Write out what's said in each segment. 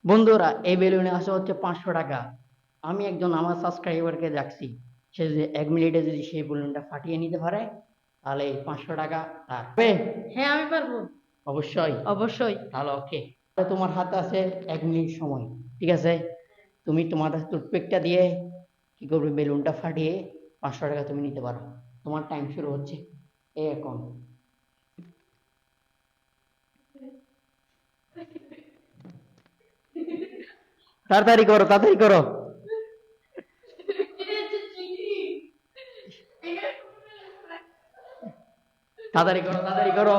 বন্ধুরা, এই বেলুনে আসা হচ্ছে 500 টাকা। আমি একজন আমার সাবস্ক্রাইবারকে ডাকছি, সে যে 1 মিনিটে যদি সেই বেলুনটা ফাটিয়ে নিতে পারে তাহলে এই 500 টাকা তার হবে। হ্যাঁ, আমি পারবো। অবশ্যই। অবশ্যই। তাহলে ওকে, তোমার হাতে আছে 1 মিনিট সময়, ঠিক আছে? তুমি তোমার টুথপিকটা দিয়ে কি করবে, বেলুনটা ফাটিয়ে 500 টাকা তুমি নিতে পারো। তোমার টাইম শুরু হচ্ছে এখন। তাড়াতাড়ি করো, তাড়াতাড়ি করো, তাড়াতাড়ি করো, তাড়াতাড়ি করো।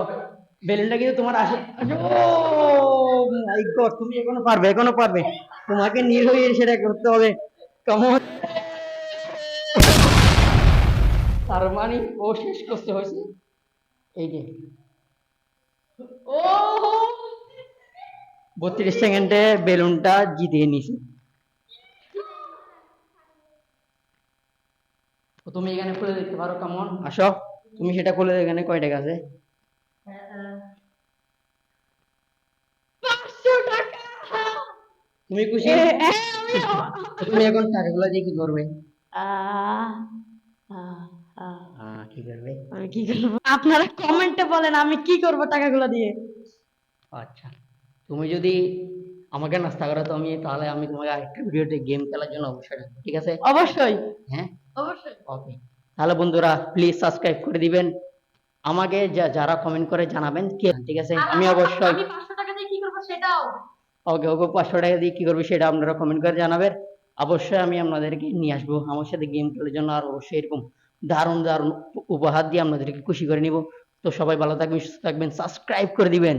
বেলুনটা কিন্তু তোমার আসে। ও মাই গড, তুমি এখনো পারবে, এখনো পারবে। তোমাকে নির্ভয়ে সেটা করতে হবে। কেমন, তার মানে ও শেষ করতে হয়েছে। এই যে ও 32 সেকেন্ডে বেলুনটা জিতিয়ে নিছি। তো তুমি এখানে খুলে দেখতে পারো, কেমন আসো। তুমি সেটা খুলে দেখো, এখানে কয় টাকা আছে। 500 টাকা। তুমি খুশি? তুমি এখন টাকাগুলো দিয়ে কি করবে? আহ, আহ, আহ, কি করবে? আমি কি করবো? আপনারা কমেন্টে বলেন আমি কি করব টাকাগুলো দিয়ে। আচ্ছা, তুমি যদি আমাকে নাস্তা করো তো তাহলে আমি তোমাকে আরেকটা ভিডিওতে গেম খেলার জন্য অবশ্যই ডাকবো, ঠিক আছে? অবশ্যই। হ্যাঁ, অবশ্যই। ওকে। তাহলে বন্ধুরা, প্লিজ সাবস্ক্রাইব করে দিবেন। আমাকে যারা কমেন্ট করে জানাবেন কে, ঠিক আছে? আর আমি অবশ্যই। আমি 500 টাকা দিয়ে কি করবো সেটাও। ওকে ওকে, 500 টাকা দিয়ে কি করবে সেটা আপনারা কমেন্ট করে জানাবেন। অবশ্যই আমি আপনাদেরকে নিয়ে আসবো আমার সাথে গেম খেলার জন্য, আর অবশ্যই এরকম দারুণ দারুণ উপহার দিয়ে আপনাদেরকে খুশি করে নিব। তো সবাই ভালো থাকবেন, সুস্থ থাকবেন, সাবস্ক্রাইব করে দিবেন।